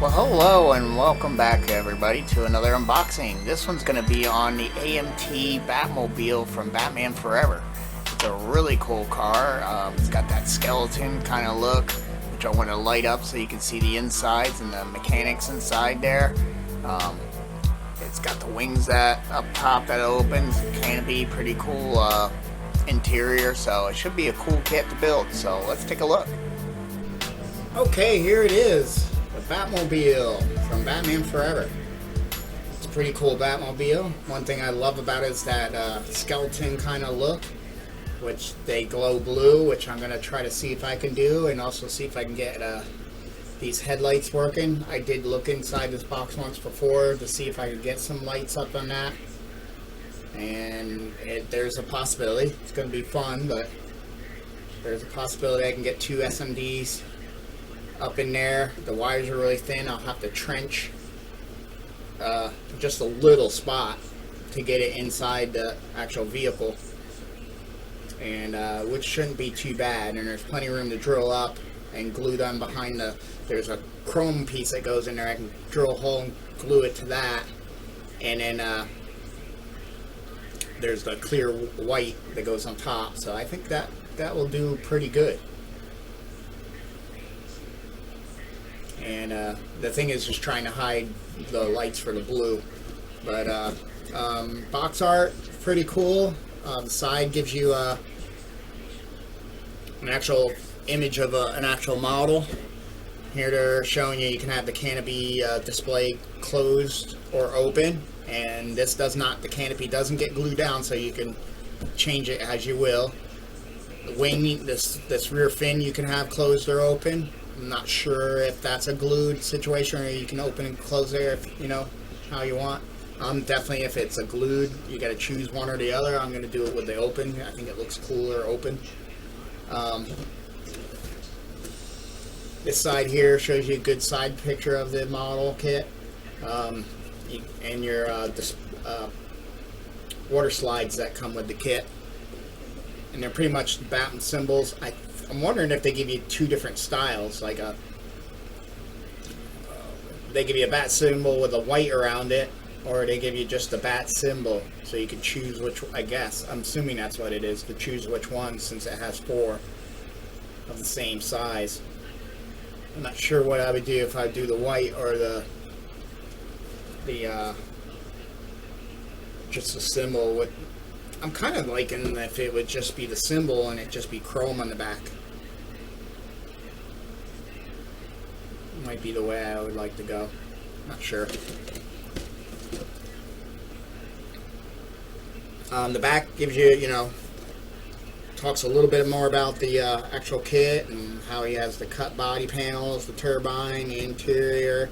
Well, hello and welcome back everybody to another unboxing. This one's going to be on the AMT Batmobile from Batman Forever. It's a really cool car. It's got that skeleton kind of look, which I want to light up so you can see the insides and the mechanics inside there. It's got the wings that up top that opens, canopy, pretty cool interior, so it should be a cool kit to build. So let's take a look. Okay, here it is. The Batmobile from Batman Forever. It's a pretty cool Batmobile. One thing I love about it is that skeleton kind of look, which they glow blue, which I'm going to try to see if I can do, and also see if I can get these headlights working. I did look inside this box once before to see if I could get some lights up on that, and there's a possibility. It's going to be fun, but there's a possibility I can get two SMDs up in there. The wires are really thin. I'll have to trench just a little spot to get it inside the actual vehicle, and which shouldn't be too bad. And there's plenty of room to drill up and glue them behind there's a chrome piece that goes in there. I can drill a hole and glue it to that, and then there's the clear white that goes on top. So I think that will do pretty good. And the thing is just trying to hide the lights for the blue. But box art, pretty cool. The side gives you an actual image of an actual model. Here they're showing you can have the canopy display closed or open. And this does not, the canopy doesn't get glued down, so you can change it as you will. The wing, this rear fin you can have closed or open. I'm not sure if that's a glued situation or you can open and close there if you know how you want. Definitely if it's a glued, you got to choose one or the other. I'm going to do it with the open. I think it looks cooler open. This side here shows you a good side picture of the model kit, and your water slides that come with the kit, and they're pretty much the Batman symbols. I'm wondering if they give you two different styles, like they give you a bat symbol with a white around it, or they give you just a bat symbol, so you can choose which. I guess I'm assuming that's what it is, to choose which one, since it has four of the same size. I'm not sure what I would do if I do the white or the just the symbol. I'm kind of liking if it would just be the symbol and it just be chrome on the back. Might be the way I would like to go. Not sure. The back gives you, talks a little bit more about the actual kit and how he has the cut body panels, the turbine, the interior,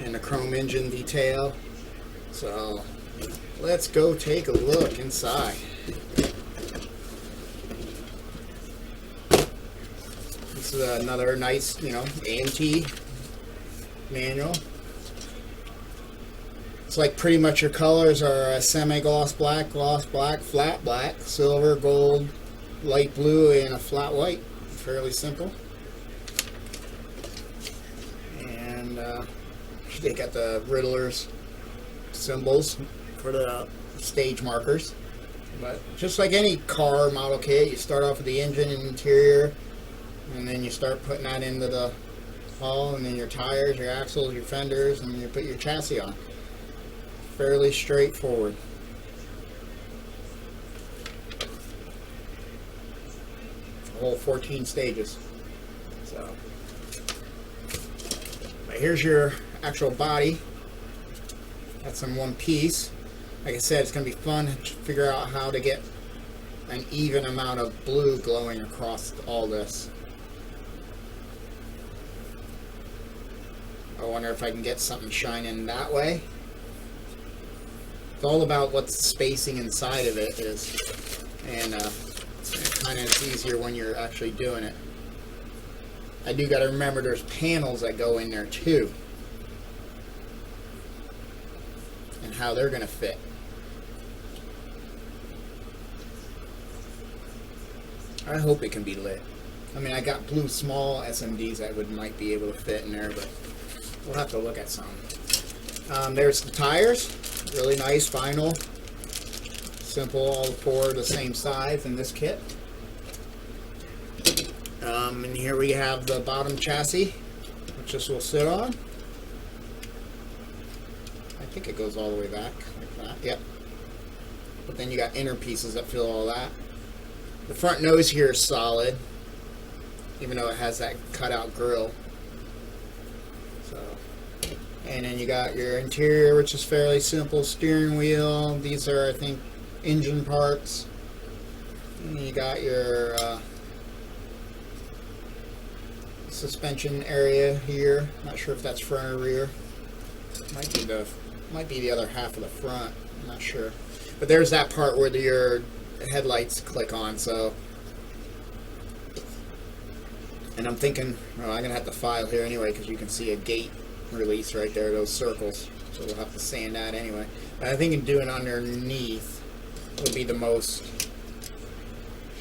and the chrome engine detail. So let's go take a look inside. This is another nice, AMT manual. It's like pretty much your colors are semi-gloss black, flat black, silver, gold, light blue, and a flat white. Fairly simple. And they got the Riddler's symbols for the stage markers. But just like any car model kit, you start off with the engine and interior, and then you start putting that into the hull, and then your tires, your axles, your fenders, and you put your chassis on. Fairly straightforward. A whole 14 stages. So, but here's your actual body. That's in one piece. Like I said, it's going to be fun to figure out how to get an even amount of blue glowing across all this. I wonder if I can get something shining that way. It's all about what the spacing inside of it is, and it's easier when you're actually doing it. I do got to remember there's panels that go in there too, and how they're going to fit. I hope it can be lit. I mean, I got blue small SMDs that might be able to fit in there, but We'll have to look at some. There's the tires. Really nice vinyl. Simple, all four the same size in this kit. And here we have the bottom chassis, which this will sit on. I think it goes all the way back like that. Yep. But then you got inner pieces that fill all that. The front nose here is solid, even though it has that cutout grille. So, and then you got your interior, which is fairly simple. Steering wheel. These are, I think, engine parts. And you got your suspension area here. Not sure if that's front or rear. Might be the other half of the front. I'm not sure. But there's that part where your headlights click on. So, and I'm thinking, well, I'm gonna have to file here anyway because you can see a gate release right there. Those circles. So we'll have to sand that anyway. But I think doing underneath would be the most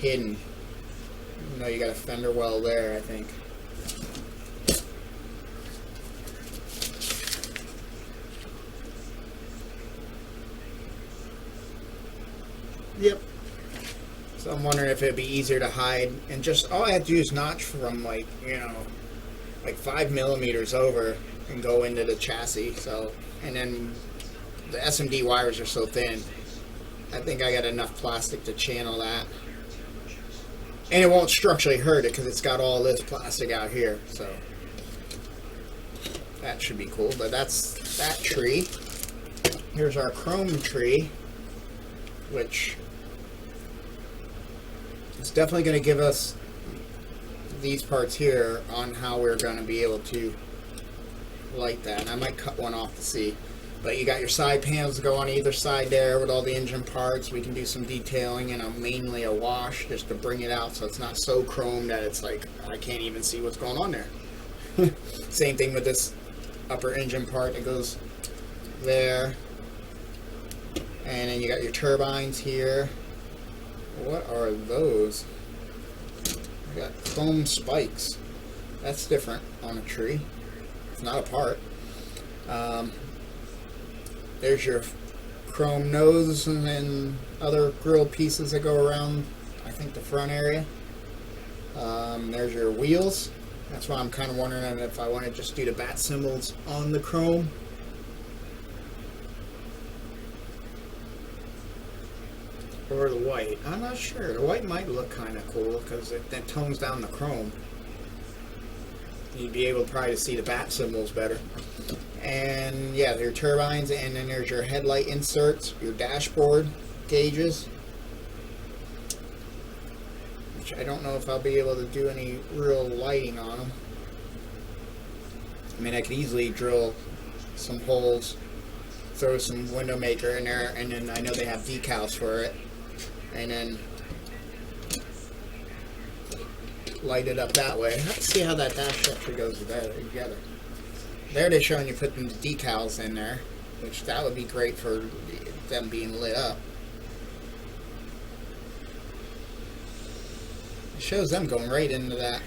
hidden. You know, you got a fender well there, I think. Yep. So I'm wondering if it'd be easier to hide, and just all I have to do is notch from like 5 millimeters over and go into the chassis. So, and then the SMD wires are so thin. I think I got enough plastic to channel that, and it won't structurally hurt it because it's got all this plastic out here. So that should be cool. But that's that tree. Here's our chrome tree, which is definitely going to give us these parts here on how we're going to be able to light that. And I might cut one off to see. But you got your side panels to go on either side there with all the engine parts. We can do some detailing and mainly a wash just to bring it out so it's not so chrome that it's like I can't even see what's going on there. Same thing with this upper engine part that goes there. And then you got your turbines here. What are those? You got chrome spikes. That's different on a tree. It's not a part. There's your chrome nose and then other grill pieces that go around, I think, the front area. There's your wheels. That's why I'm kind of wondering if I want to just do the bat symbols on the chrome. Or the white. I'm not sure. The white might look kind of cool because that tones down the chrome. You'd be able probably to see the bat symbols better. And yeah, your turbines, and then there's your headlight inserts, your dashboard gauges, which I don't know if I'll be able to do any real lighting on them. I mean, I could easily drill some holes, throw some window maker in there, and then I know they have decals for it, and then light it up that way. Let's see how that dash actually goes together. There they're showing you putting the decals in there, which that would be great for them being lit up. It shows them going right into that.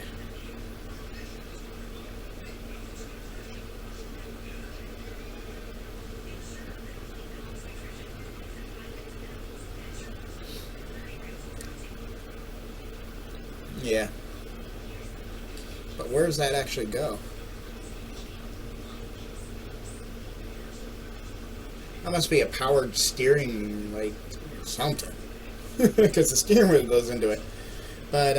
Yeah. But where does that actually go? That must be a powered steering, like, something. Because the steering wheel goes into it. But,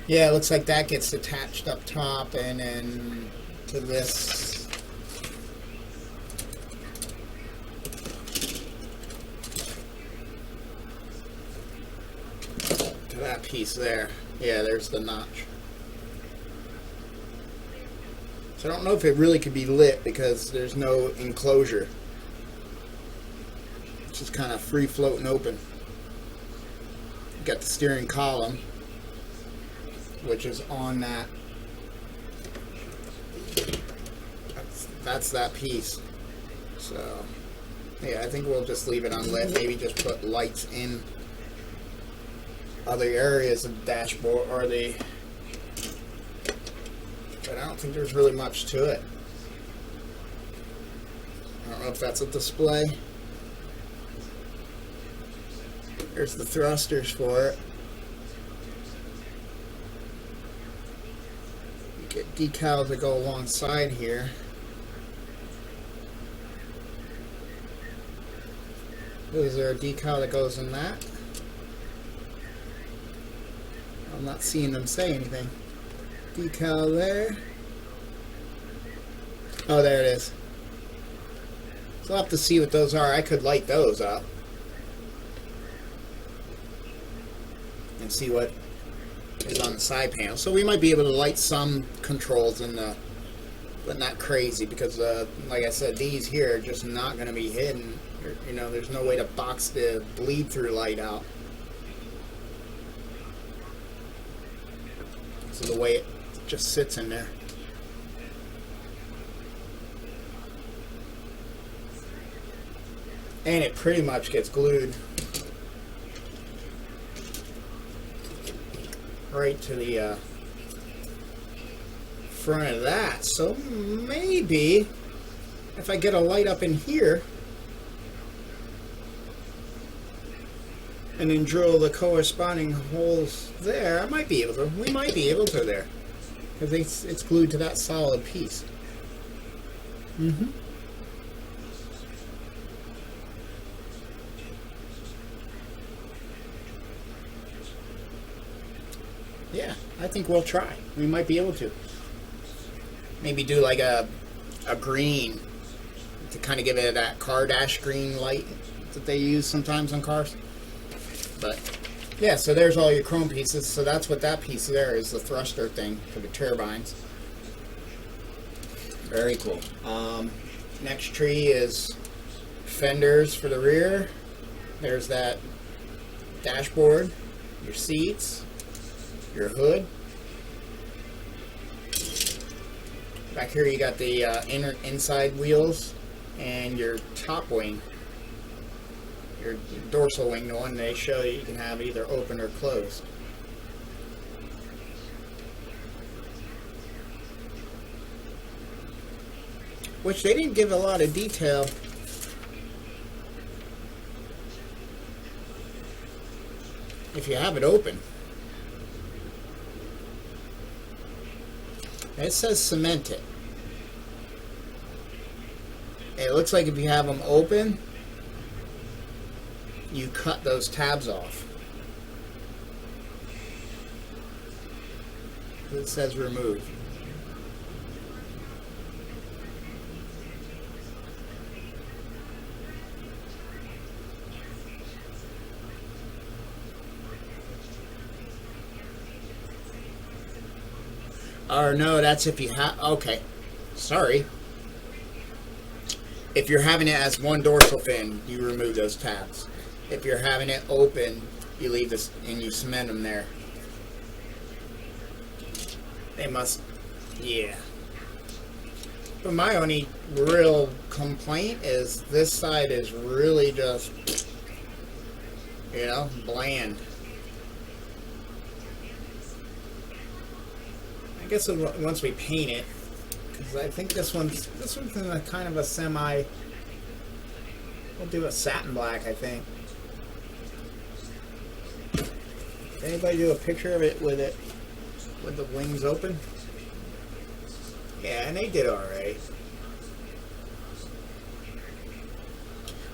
yeah, it looks like that gets attached up top and then to this. To that piece there. Yeah, there's the notch. So I don't know if it really could be lit because there's no enclosure. It's just kind of free floating open. You got the steering column, which is on that. That's that piece. So yeah, I think we'll just leave it unlit. Maybe just put lights in other areas of the dashboard or the. But I don't think there's really much to it. I don't know if that's a display. There's the thrusters for it. You get decals that go alongside here. Is there a decal that goes in that? I'm not seeing them say anything. Decal there. Oh, there it is. So I'll have to see what those are. I could light those up and see what is on the side panel. So we might be able to light some controls in the, but not crazy, because like I said, these here are just not going to be hidden. You know, there's no way to box the bleed through light out. So the way it just sits in there. And it pretty much gets glued right to the front of that. So maybe if I get a light up in here and then drill the corresponding holes there, I might be able to. We might be able to there, because it's glued to that solid piece. Yeah, I think we'll try. We might be able to. Maybe do like a green to kind of give it that car dash green light that they use sometimes on cars. But yeah, so there's all your chrome pieces. So that's what that piece there is, the thruster thing for the turbines. Very cool. Next tree is fenders for the rear. There's that dashboard, your seats, your hood. Back here you got the inside wheels and your top wing. Your dorsal wing, the one they show you can have either open or closed. Which they didn't give a lot of detail. If you have it open. It says cemented. It looks like if you have them open, you cut those tabs off. It says remove. Or no, that's if you have, okay, sorry. If you're having it as one dorsal fin, you remove those tabs. If you're having it open, you leave this and you cement them there. They must, yeah. But my only real complaint is this side is really just, you know, bland. I guess once we paint it, because I think this one's in a kind of a semi. We'll do a satin black, I think. Anybody do a picture of it with the wings open? Yeah, and they did all right.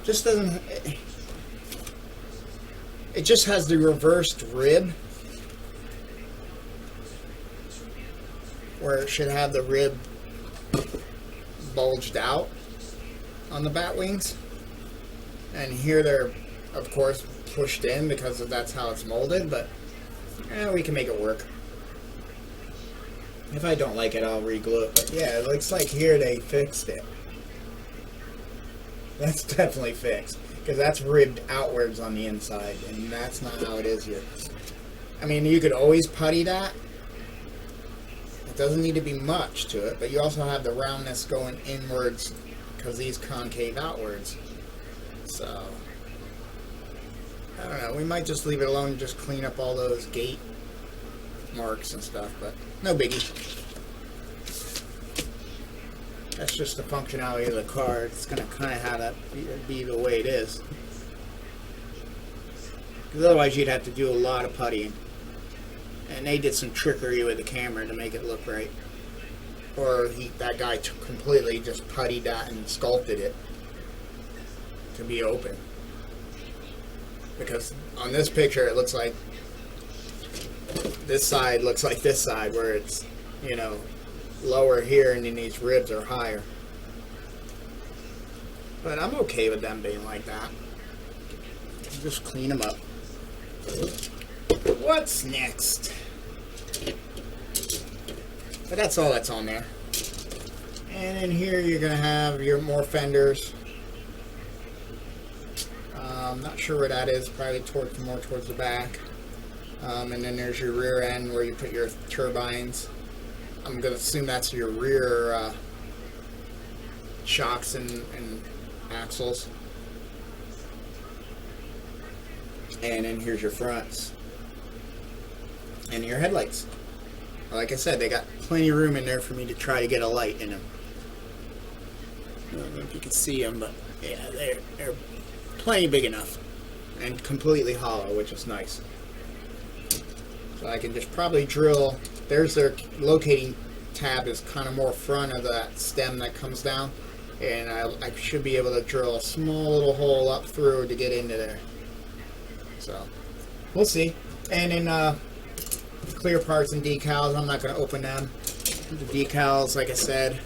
Just doesn't. It just has the reversed rib, where it should have the rib bulged out on the bat wings, and here they're of course pushed in because that's how it's molded, but we can make it work. If I don't like it, I'll re-glue it, but yeah, it looks like here they fixed it. That's definitely fixed, because that's ribbed outwards on the inside, and that's not how it is here. I mean, you could always putty that. It doesn't need to be much to it, but you also have the roundness going inwards because these concave outwards. So, I don't know, we might just leave it alone and just clean up all those gate marks and stuff, but no biggie. That's just the functionality of the car. It's going to kind of have that be the way it is. Because otherwise you'd have to do a lot of puttying. And they did some trickery with the camera to make it look right. Or that guy completely just puttied that and sculpted it to be open. Because on this picture it looks like this side looks like this side, where it's, you know, lower here and then these ribs are higher. But I'm okay with them being like that. Just clean them up. What's next? But that's all that's on there. And in here you're going to have your more fenders. I'm not sure where that is. Probably more towards the back. And then there's your rear end where you put your turbines. I'm going to assume that's your rear shocks and axles. And then here's your fronts. And your headlights. Like I said, they got plenty of room in there for me to try to get a light in them. I don't know if you can see them, but yeah, they're plenty big enough. And completely hollow, which is nice. So I can just probably drill. There's their locating tab, is kind of more front of that stem that comes down. And I should be able to drill a small little hole up through to get into there. So, we'll see. And in clear parts and decals, I'm not going to open them. The decals, like I said,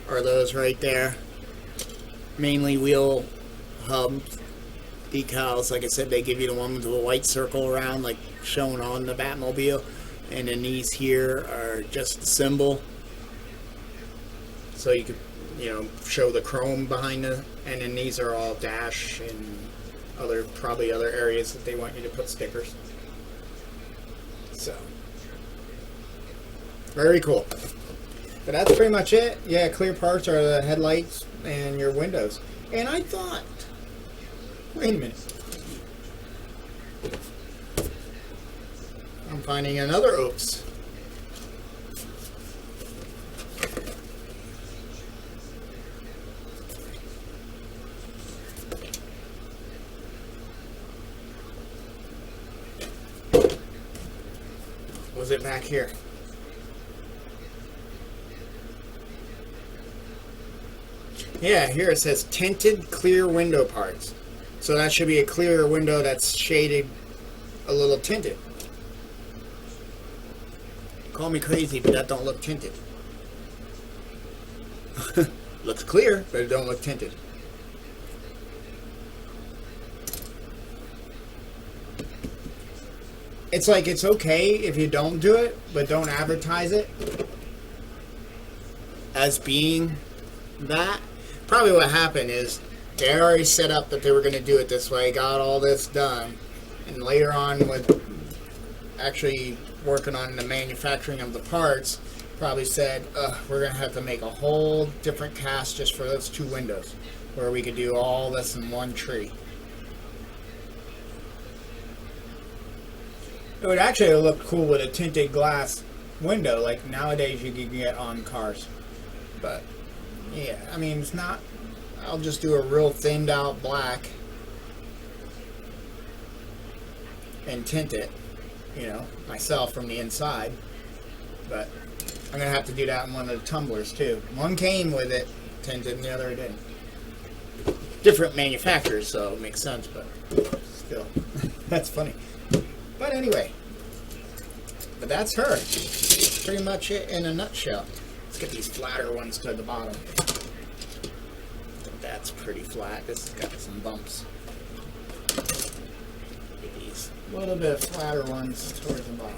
are those right there. Mainly wheel hub decals. Like I said, they give you the one with the white circle around, like shown on the Batmobile. And then these here are just the symbol. So you could, you know, show the chrome behind the, and then these are all dash and probably other areas that they want you to put stickers. So, very cool. But that's pretty much it. Yeah, clear parts are the headlights and your windows. And I thought, wait a minute. I'm finding another oops. Was it back here? Yeah, here it says tinted clear window parts. So that should be a clear window that's shaded a little tinted. Call me crazy, but that don't look tinted. Looks clear, but it don't look tinted. It's like, it's okay if you don't do it, but don't advertise it as being that. Probably what happened is they already set up that they were going to do it this way, got all this done, and later on with actually working on the manufacturing of the parts, probably said, we're going to have to make a whole different cast just for those two windows, where we could do all this in one tree. It would actually look cool with a tinted glass window, like nowadays you can get on cars. But, yeah, I mean, it's not, I'll just do a real thinned out black and tint it, you know, myself from the inside. But I'm going to have to do that in one of the tumblers too. One came with it tinted and the other didn't. Different manufacturers, so it makes sense, but still, that's funny. But anyway, but that's her. Pretty much it in a nutshell. Let's get these flatter ones to the bottom. That's pretty flat. This has got some bumps. Get these a little bit flatter ones towards the bottom.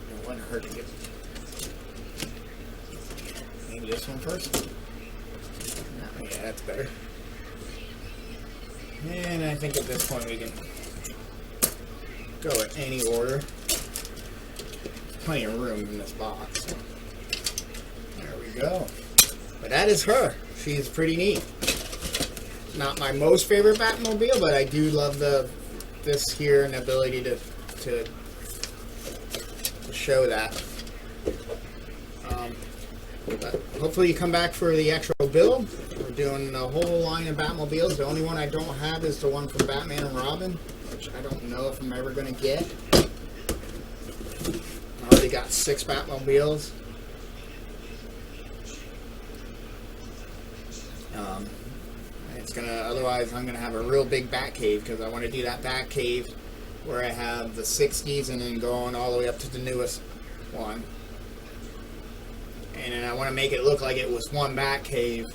It wouldn't hurt to get maybe this one first. No, yeah, that's better. And I think at this point we can go in any order. There's plenty of room in this box. There we go. But that is her. She's pretty neat. Not my most favorite Batmobile, but I do love this here and the ability to to show that. But hopefully you come back for the actual build. We're doing the whole line of Batmobiles. The only one I don't have is the one from Batman and Robin, which I don't know if I'm ever going to get. I already got 6 Batmobiles. It's gonna, otherwise I'm gonna have a real big bat cave, because I want to do that bat cave where I have the 60s and then going all the way up to the newest one. And then I want to make it look like it was one bat cave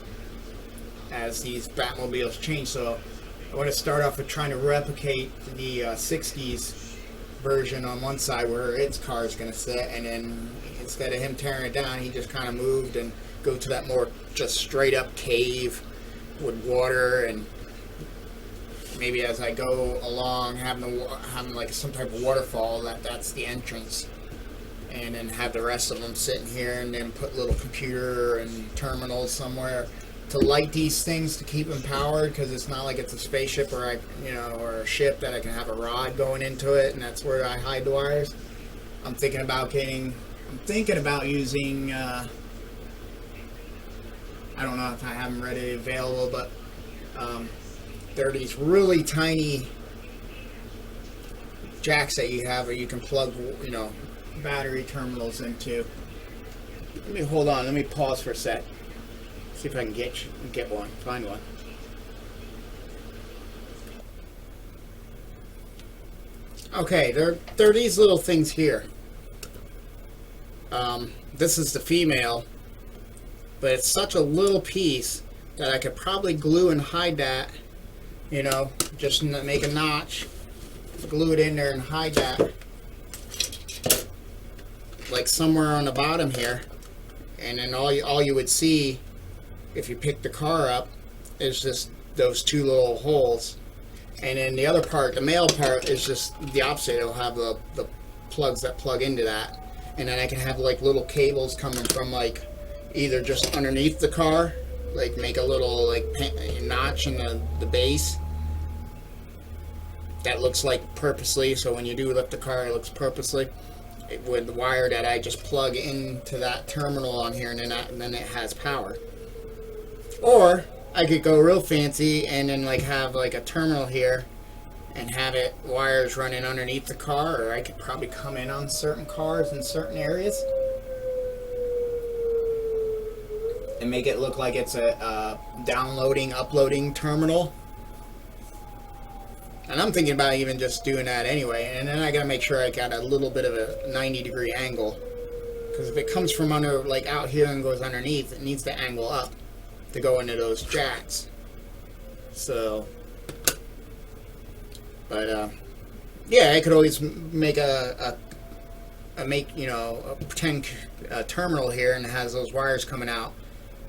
as these Batmobiles change. So I want to start off with trying to replicate the 60s version on one side where its car is going to sit, and then instead of him tearing it down, he just kind of moved and go to that more just straight up cave with water, and maybe as I go along having like some type of waterfall, that's the entrance, and then have the rest of them sitting here, and then put little computer and terminals somewhere to light these things to keep them powered, because it's not like it's a spaceship or or a ship that I can have a rod going into it and that's where I hide the wires. I'm thinking about using I don't know if I have them ready available, but there are these really tiny jacks that you have where you can plug, battery terminals into. Let me pause for a sec. See if I can get one, find one. Okay, there are these little things here. This is the female, but it's such a little piece that I could probably glue and hide that, just make a notch, glue it in there and hide that, like somewhere on the bottom here, and then all you would see if you pick the car up is just those 2 little holes, and then the other part, the male part, is just the opposite. It'll have the plugs that plug into that, and then I can have like little cables coming from like either just underneath the car, like make a little like notch in the base that looks like purposely, so when you do lift the car it looks purposely, with the wire that I just plug into that terminal on here, and then it has power. Or I could go real fancy and then like have like a terminal here and have it wires running underneath the car, or I could probably come in on certain cars in certain areas and make it look like it's a downloading, uploading terminal. And I'm thinking about even just doing that anyway, and then I gotta make sure I got a little bit of a 90-degree angle, because if it comes from under, like out here and goes underneath, it needs to angle up to go into those jacks. So, but yeah, I could always make a pretend terminal here, and it has those wires coming out,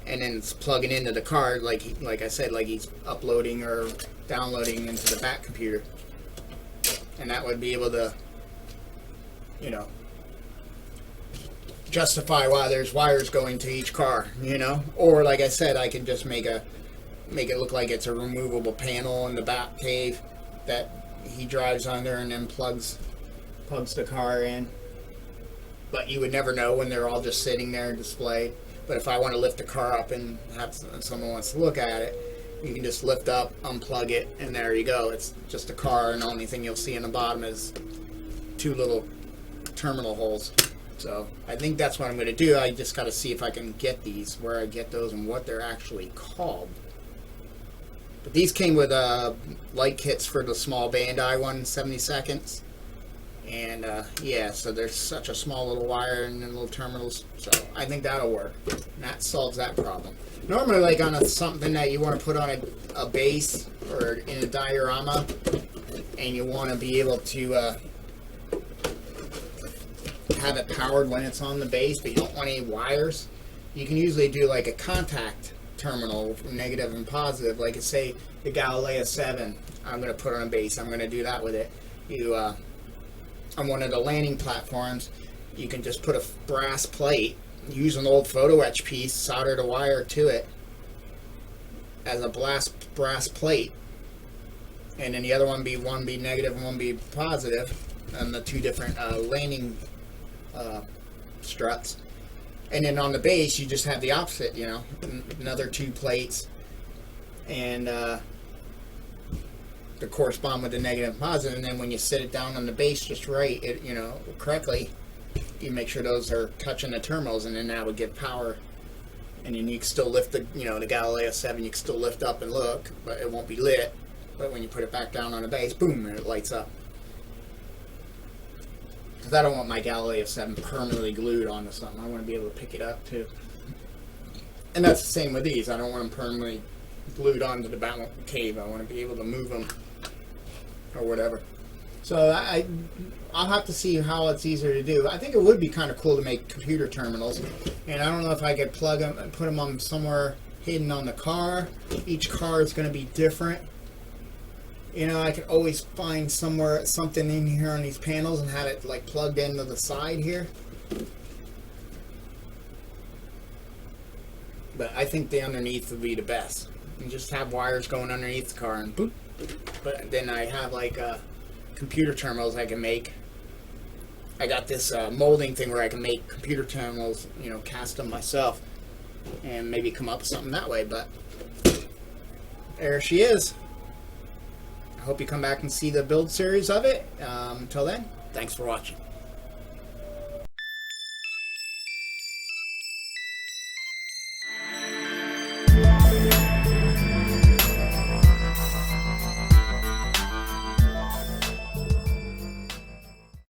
and then it's plugging into the car, like I said, like he's uploading or downloading into the back computer, and that would be able to, justify why there's wires going to each car, or like I said, I can just make it look like it's a removable panel in the back cave that he drives under and then plugs the car in. But you would never know when they're all just sitting there displayed. But if I want to lift the car up and have someone wants to look at it, you can just lift up, unplug it, and there you go. It's just a car, and the only thing you'll see in the bottom is 2 little terminal holes. So I think that's what I'm going to do. I just got to see if I can get these, where I get those and what they're actually called. But these came with light kits for the small Bandai one, 70 seconds. And yeah, so there's such a small little wire and then little terminals. So I think that'll work. And that solves that problem. Normally, like on something that you want to put on a base or in a diorama, and you want to be able to have it powered when it's on the base, but you don't want any wires, you can usually do like a contact terminal, negative and positive. Like say the Galileo 7, I'm going to put on a base. I'm going to do that with it. On one of the landing platforms, you can just put a brass plate, use an old photo etch piece, solder the wire to it as a brass plate, and then the other one be negative and one be positive, and the 2 different landing struts. And then on the base, you just have the opposite, you know, another 2 plates, and to correspond with the negative and positive. And then when you sit it down on the base just right, it, you know, correctly, you make sure those are touching the terminals, and then that would give power. And then you can still lift the, you know, the Galileo 7, you can still lift up and look, but it won't be lit. But when you put it back down on the base, boom, and it lights up. Because I don't want my Galileo 7 permanently glued onto something. I want to be able to pick it up too. And that's the same with these. I don't want them permanently glued onto the Batmobile cave. I want to be able to move them or whatever. So I'll have to see how it's easier to do. I think it would be kind of cool to make computer terminals. And I don't know if I could plug them and put them on somewhere hidden on the car. Each car is going to be different. You know, I could always find somewhere something in here on these panels and have it like plugged into the side here. But I think the underneath would be the best. You just have wires going underneath the car and boop. But then I have like computer terminals I can make. I got this molding thing where I can make computer terminals, you know, cast them myself and maybe come up with something that way. But there she is. I hope you come back and see the build series of it. Until then, thanks for watching.